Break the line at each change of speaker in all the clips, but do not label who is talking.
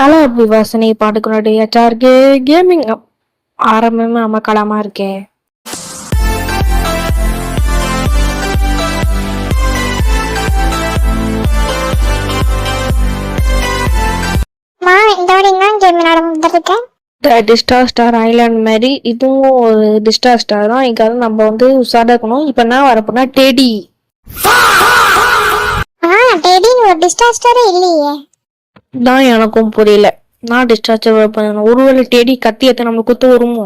Hello விவாசினி பாட்டுக்குனுடைய gaming ஆரம்பமே அமக்கலமா இருக்கே. டிஸ்டா star island மாதிரி இதுவும் ஒரு டிஸ்டா ஸ்டார் தான். இங்க நம்ம வந்து உஷாரா இருக்கணும். இப்ப என்ன வரப்போனா டெடி தான் எனக்கும் புரியல. நான் டிஸ்டார்ஜ் பண்ணணும். ஒருவேளை டெடி கத்தி எத்த நம்ம குத்து வருமோ?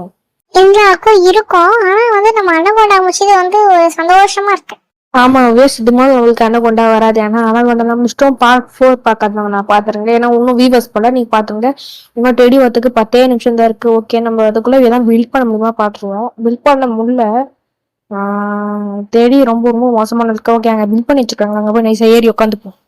எல்லாருக்கும் இருக்கும். ஆனா வந்து நம்ம அனகொண்டா முடிச்சது வந்து ஒரு சந்தோஷமா இருக்கு.
ஆமா இது மாதிரி உங்களுக்கு அனகொண்டா வராது. ஏன்னா அனகொண்டா நம்ம இஷ்டம் பார்ட் 4 பார்க்காதவங்க நான் பாத்துருங்க. ஏன்னா இன்னும் வீவர்ஸ் பண்ண நீங்க பாத்துருங்க. இன்னும் டெடி வரத்துக்கு 10 நிமிஷம் தான் இருக்கு. ஓகே, நம்ம அதுக்குள்ள எல்லாம் பில்ட் பண்ண முடியுமா பாத்துருவோம். பில்ட் பண்ண முடியல. டெடி ரொம்ப ரொம்ப மோசமான இருக்கு. ஓகே, அங்க பில்ட் பண்ணி வச்சிருக்காங்க. அங்க போய் நைஸா ஏறி உட்காந்துப்போம்.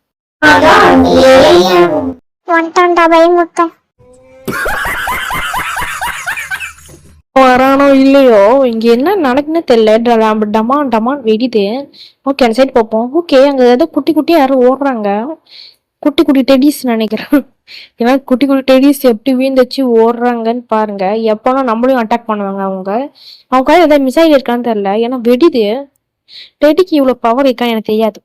வரானோ இல்லையோ, இங்க என்ன நடக்குன்னு தெரியல. டமான் டமான் வெடிது. ஓகே, அந்த சைடு பார்ப்போம். ஓகே, அங்க ஏதோ குட்டி குட்டி யாரும் ஓடுறாங்க. குட்டி குட்டி டெடிஸ் நினைக்கிறேன். ஏன்னா குட்டி குட்டி டெடிஸ் எப்படி வீழ்ந்துச்சு ஓடுறாங்கன்னு பாருங்க. எப்போனா நம்மளையும் அட்டாக் பண்ணுவாங்க. அவங்க கையில் ஏதாவது மிசைல் இருக்கான்னு தெரியல. ஏன்னா வெடிது. டெடிக்கு இவ்வளவு பவர் இருக்கான்னு எனக்கு தெரியாது.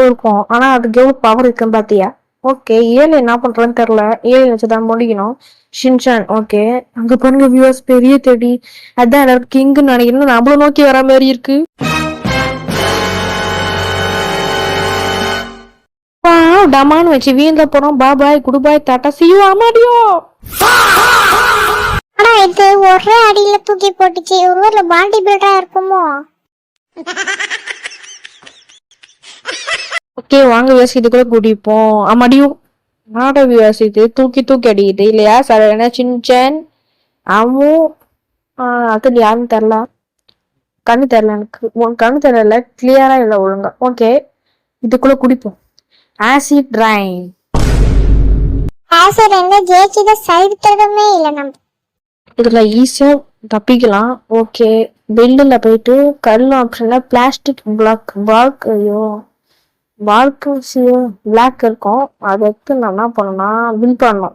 இருக்கும். ஆனா அதுக்கு எவ்வளவு பவர் இருக்குன்னு பாத்தியா? ஓகே, ஏழு என்ன பண்றேன்னு தெரியல. ஏழு வச்சுதான் முடிக்கணும். ஷின்சான். ஓகே, அங்க பாருங்க வியூவர்ஸ், பெரிய டெடி. அதான் எல்லாரும் கிங்னு நினைக்கிறேன். நம்மளும் நோக்கி வர மாதிரி இருக்கு. டமான்னு வச்சு வீழ்ந்த போறோம். பாபாய் குடுபாய் டாட்டா சியூ அமாடியோ.
ஆனா இது ஒரே அடியில தூக்கி போட்டுச்சு. ஒருவேளை பாடி பில்டரா இருக்குமோ?
ஓகே, வாங்க வியூவர்ஸ், இதுக்குள்ள குடிப்போம். அமாடியும் நாட வியூவர்ஸ், இது தூக்கி தூக்கி அடிக்குது இல்லையா? சார் என்ன சின்சான் அம்மு அது யாருன்னு தெரியல. கண்ணு தெரியல எனக்கு. கண்ணு தெரியல, கிளியரா இல்லை ஒழுங்கா. ஓகே, இதுக்குள்ள குடிப்போம். Acid Rhine.
ஆசிட் என்ன ஜெயிச்சத சரித்திரமே இல்ல. நம்ம
இதுல ஈஸியா தப்பிக்கலாம். ஓகே, பில்லுல போயிட்டு கல் ஆப்ஷன்ல பிளாஸ்டிக் பிளாக் ஐயோ பிளாக் இருக்கும். அதை எடுத்து நான் என்ன பண்ணணும்னா பில் பண்ணணும்.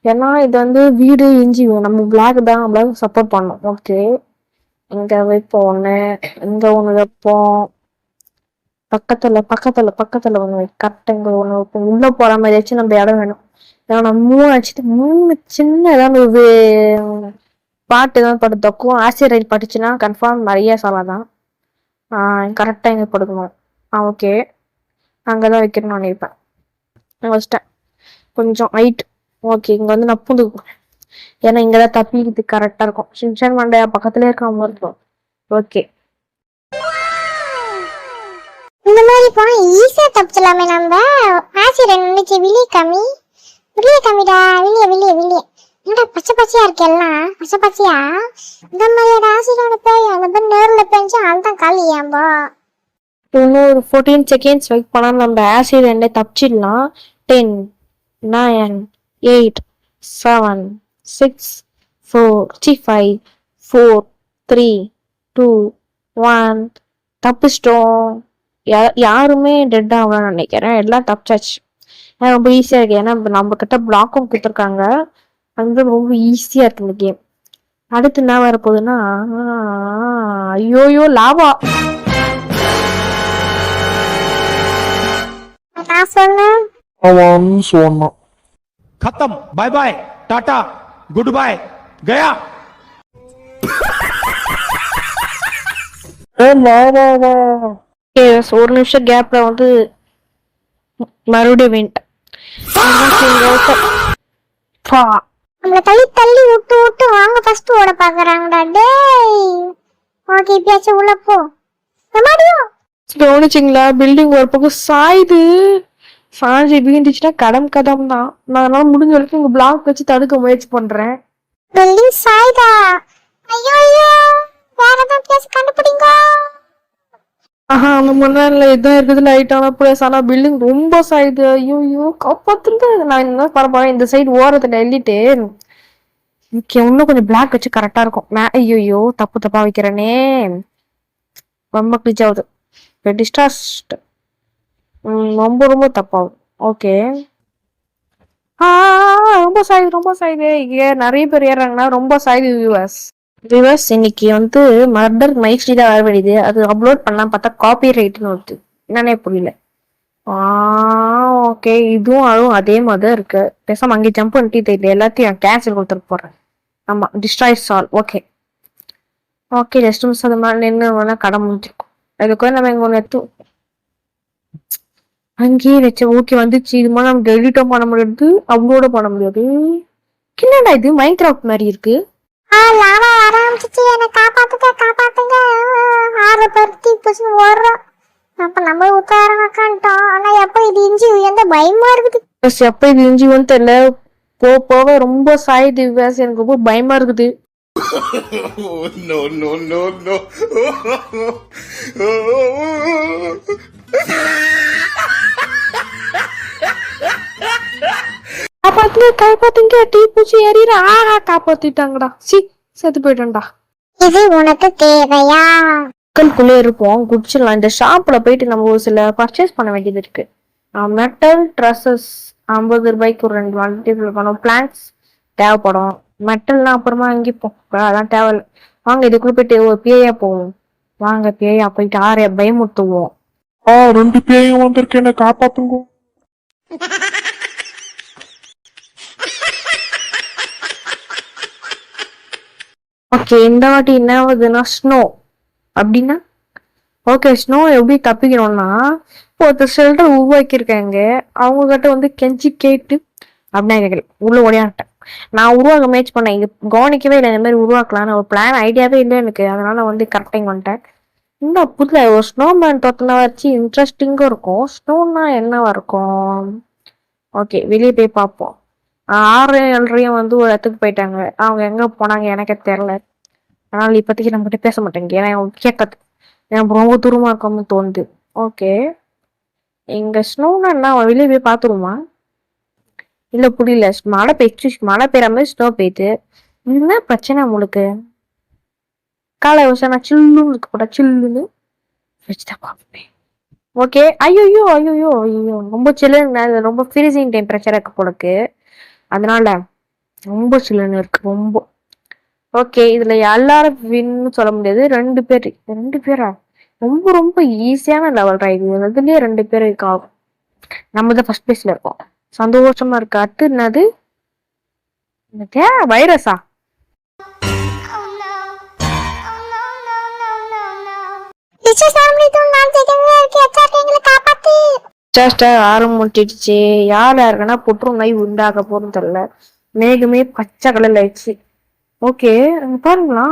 ஏன்னா இது வந்து வீடு இஞ்சி நம்ம பிளாக் தான் சப்போர்ட் பண்ணணும். ஓகே, இங்க வைப்போம் ஒண்ணு, இங்க ஒண்ணு வைப்போம். பக்கத்துல பக்கத்துல பக்கத்துல ஒண்ணு கரெக்டா இங்க ஒண்ணு வைப்போம். உள்ள போற மாதிரி வச்சு நம்ம இடம் வேணும். ஏன்னா நம்ம 3 அடிச்சுட்டு 3 சின்ன ஏதாவது பாட்டு தான் பட்டு தொக்கும். ஆசிட் ரைட் பட்டுச்சுன்னா கன்ஃபார்ம் நிறைய சொல்லலாம். கரெக்டா இங்க படுக்கணும். ஓகே, அங்கதான் வைக்கணும்னு நினைப்பேன். வச்சிட்டேன் கொஞ்சம் ஹைட். ஓகே, இங்க வந்து நான் பூந்துக்குவேன். ஏன்னா இங்கதான் தப்பிக்கிறது கரெக்டா இருக்கும். ஷின்சான் மண்டையா பக்கத்துல இருக்க மாதிரி இருக்கும். ஓகே,
இந்த மாதிரி போனா ஈஸியா தப்பிச்சலாமே. நம்ம ஆசிரியர் நினைச்சு வெளியே கம்மிடா. வெளியே என்னடா பச்சை பச்சையா இருக்கு. எல்லாம் பச்சை பச்சையா. இந்த மாதிரியோட ஆசிரியரோட பேய் அந்த பேர் நேர்ல பேஞ்சு அதுதான் காலியாம்பா.
இன்னும் ஒரு 14 செகண்ட்ஸ் வெயிட் பண்ணா நம்ம ஆசிட் ரெண்டே தப்பிச்சிடலாம். 10 9 8 7 6 4 5 4 3 2 1 தப்பிச்சிட்டோம். யாருமே டெட் ஆகலாம்னு நினைக்கிறேன். எல்லாம் தப்பிச்சாச்சு. ரொம்ப ஈஸியா இருக்கு. ஏன்னா நம்ம கிட்ட பிளாக்கும் கொடுத்துருக்காங்க. அது ரொம்ப ஈஸியா இருக்கு இந்த கேம். அடுத்து என்ன வரப்போகுதுன்னா ஐயோயோ லாவா.
சொன்னான் खत्म bye bye tata goodbye गया.
ஒரு நிமிஷம் கேப்ல வந்து மறுபடியும் வேண்டாம்.
நம்மள தள்ளி விட்டு வாங்க ஃபர்ஸ்ட் ஓட பாக்குறாங்கடா. டேய் ஓகே, இப்பயாச்சும் உள்ள போ.
கவனிச்சிங்களா? பில்டிங் ஒரு பக்கம் சாய்ஞ்சு வீழ்ந்துச்சுன்னா கடம் தான். நான் அதனால முடிஞ்ச வரைக்கும் உங்க பிளாக் வச்சு தடுக்க முயற்சி பண்றேன்.
பில்டிங் சாய்தா. ஐயோ வேற ஏதாவது பிளேஸ் கண்டுபிடிங்க.
அந்த முன்னால இதான் இருக்குது லைட்டான பிளேஸ். ஆனா பில்டிங் ரொம்ப சாயுது. ஐயோ காப்பாத்துங்க. நான் என்ன பரவாயில்ல இந்த சைடு ஓரத்துல எழுதிட்டு இன்னும் கொஞ்சம் பிளாக் வச்சு கரெக்டா இருக்கும். ஐயோ தப்பா வைக்கிறேனே. ரொம்ப கிளிச் ஆகுது. டிஸ்டாஸ்ட் ரொம்ப ரொம்ப தப்பாகும். ஓகே. ரொம்ப சாயுது. இங்க நிறைய பேர் ஏறாங்கன்னா ரொம்ப சாயுது வியூவர்ஸ். வியூவர்ஸ் இன்னைக்கு வந்து மர்டர் மைக்ஸ்டி தான் வர வேண்டியது. அது அப்லோட் பண்ணலாம் பார்த்தா காப்பி ரைட்னு வருது. என்னன்னே புரியல. ஓகே, அதுவும் அதே மாதிரி தான் இருக்கு. பேசாம அங்கே ஜம்ப் பண்ணிட்டு தெரியல எல்லாத்தையும் கேன்சல் கொடுத்துட்டு போறேன். ஆமா, டிஸ்ட்ராய் சால். ஓகே ஜஸ்ட் மிஸ் அது மாதிரி நின்று கடை முடிச்சிருக்கோம். அதுக்கு நம்ம இங்க ஒன்று எடுத்து அங்கேயே வச்ச. ஓகே வந்துச்சு. இது மாதிரி நம்ம டெலிட்டும் பண்ண முடியாது, அப்லோட பண்ண முடியாது. என்னடா இது மைன்கிராஃப்ட் மாதிரி இருக்கு.
லாவா ஆரம்பிச்சிச்சு, என்ன காப்பாத்துங்க. ஆற பருத்தி புதுசு ஓடுறோம். அப்ப நம்ம உத்தாரமாக்கான்ட்டோம். ஆனா எப்ப இது இஞ்சி எந்த பயமா இருக்குது.
எப்ப இது இஞ்சின்னு தெரியல. போக ரொம்ப சாயுது. எனக்கு ரொம்ப பயமா இருக்குது. காப்பாத்துங்க டீ பூச்சி ஏறிற. காப்பாத்திட்டாங்கடா. செத்து போயிட்டேன்டா.
இது உனக்கு தேவையா?
மக்களுக்குள்ளே இருப்போம், குடிச்சிடலாம். இந்த ஷாப்ல போயிட்டு நம்ம ஒரு சில பர்ச்சேஸ் பண்ண வேண்டியது இருக்கு. மெட்டல் ட்ரெஸ்ஸஸ் 50 ரூபாய்க்கு ஒரு 2 மல்டிபிள் பண்ணும். பிளான்ஸ் தேவைப்படும். மெட்டல்னா அப்புறமா அங்கேப்போம், அதான் தேவையில்ல. வாங்க இதுக்குள்ள போயிட்டு ஒரு பேயா போவோம். வாங்க பேயா போயிட்டு ஆரைய பயமுத்துவோம்.
2 பேயும் வந்திருக்கு, என்ன காப்பாத்துங்க.
ஓகே, இந்த வாட்டி என்ன ஆகுதுன்னா ஸ்னோ அப்படின்னா. ஓகே, ஸ்னோ எப்படி தப்பிக்கணும்னா ஒருத்தர் ஷெல்டர் உருவாக்கியிருக்காங்க. அவங்க கிட்ட வந்து கெஞ்சி கேட்டு அப்படின்னா கேட்கல, உள்ள ஓடியான்ட்டேன். நான் உருவாக்க முயற்சி பண்ணேன், இது கவனிக்கவே இல்லை. இந்த மாதிரி உருவாக்கலான்னு ஒரு பிளான் ஐடியாவே இல்லை எனக்கு. அதனால வந்து கரெக்டாக வந்துட்டேன். இந்த புதுல ஒரு ஸ்னோமேன் தொட்டினா வச்சு இன்ட்ரெஸ்டிங்கும் இருக்கும். ஸ்னோன்னா என்னவா இருக்கும்? ஓகே, வெளியே போய் பார்ப்போம். 6 7 வந்து ஒரு இடத்துக்கு போயிட்டாங்க. அவங்க எங்க போனாங்க எனக்கே தெரியல. அதனால இப்போதைக்கு நம்ம கிட்ட பேச மாட்டேங்க. ஏன்னா கேட்கறது எனக்கு ரொம்ப தூரமா இருக்கும்னு தோணுது. ஓகே, எங்க ஸ்னோன்னா என்ன, வெளியே போய் பார்த்துருமா? இல்ல புரியல. மழை பெய்யற மாதிரி ஸ்னோ பெய்யுது. என்ன பிரச்சனை உங்களுக்கு? காலை வருஷம் நான் சில்லுன்னு இருக்க கூட சில்லுன்னு வச்சுதான் பார்ப்பேன். ஓகே, ஐயோ ரொம்ப சில்லுன்னு, ரொம்ப ஃப்ரீசிங் டெம்பரேச்சர் இருக்கு போலக்கு. அதனால ரொம்ப சில்லுன்னு இருக்கு ரொம்ப. ஓகே, இதுல எல்லாரும் வின்னு சொல்ல முடியாது. 2 பேரா? ரொம்ப ரொம்ப ஈஸியான லெவல் இது. அதுலயே 2 பேர் ஆகும். நம்ம தான் ஃபர்ஸ்ட் பிளேஸ்ல இருக்கோம். சந்தோஷமா இருக்கு. அடுத்து என்னது? வைரஸா? ஆரம்பிச்சிடுச்சு. யாருக்குன்னா புற்று நோய் உண்டாக போறோம் தெரியல. மேகமே பச்சை கலர்ல ஆயிடுச்சு. ஓகே, பாருங்களா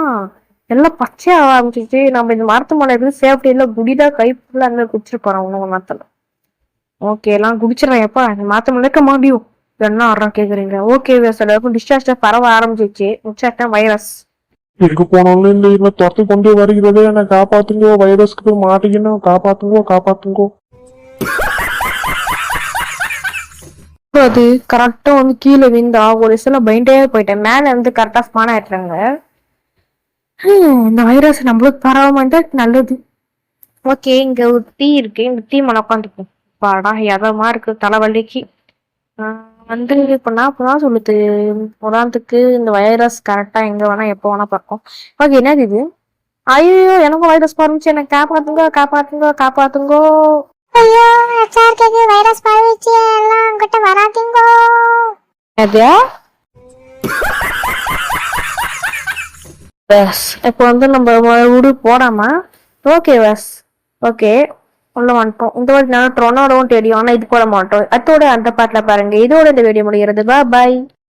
எல்லாம் பச்சையா ஆரம்பிச்சிச்சு. நம்ம இந்த மரத்து மேல இருந்து சேஃப்டி எல்லாம் குடிதா கை ஃபுல்லா அங்க குடிச்சிட்டு போறோம் உணவு மரத்துல. ஓகே, எல்லாம் குடிச்சிடறேன். எப்பா மாத்த முடியக்க முடியும் என்ன ஆடுறோம் கேக்குறீங்க? ஓகே, எல்லாருக்கும் டிஸ்சாஸ்டர் பரவ ஆரம்பிச்சிச்சு. டிஸ்சாஸ்டர் வைரஸ்.
எங்க போனாலும் இந்த இவன் துரத்து கொண்டு வருகிறதே, என்ன காப்பாத்துங்கோ. வைரஸ்க்கு போய் மாட்டிக்கணும். காப்பாத்துங்கோ.
அது கரெக்டா வந்து கீழே விந்தா ஒரு சில பயண்டே போயிட்டேன். மேல வந்து கரெக்டா ஸ்பான் ஆயிட்டாங்க. இந்த வைரஸ் நம்மளுக்கு பரவாம இருந்தா நல்லது. ஓகே, இங்க ஒரு டீ இருக்கு. இந்த டீ மேல உட்காந்துப்போம். பாடா எதமா இருக்கு தலைவலிக்கு. வந்து இப்ப நான் சொல்லுது உதாரணத்துக்கு இந்த வைரஸ் கரெக்டா எங்க வேணா எப்போ வேணா பார்க்கும். ஓகே, என்னது இது? ஐயோ, எனக்கும் வைரஸ் பரவுச்சு. எனக்கு காப்பாத்துங்கோ.
ஐயோ, HRKக்கு வைரஸ் பரவிச்சு, எல்லாம் கிட்ட வராதீங்க.
எதையா? இப்போ வந்து நம்ம வீடு போடாம. ஓகே ஓகே, உள்ள வந்துட்டோம். இந்த வாட்டி நான் ட்ரோனோடவும் தெரியும், ஆனா இது போட மாட்டோம். அதோட அந்த பாட்டுல பாருங்க. இதோட இந்த வீடியோ முடிகிறது. பாய்.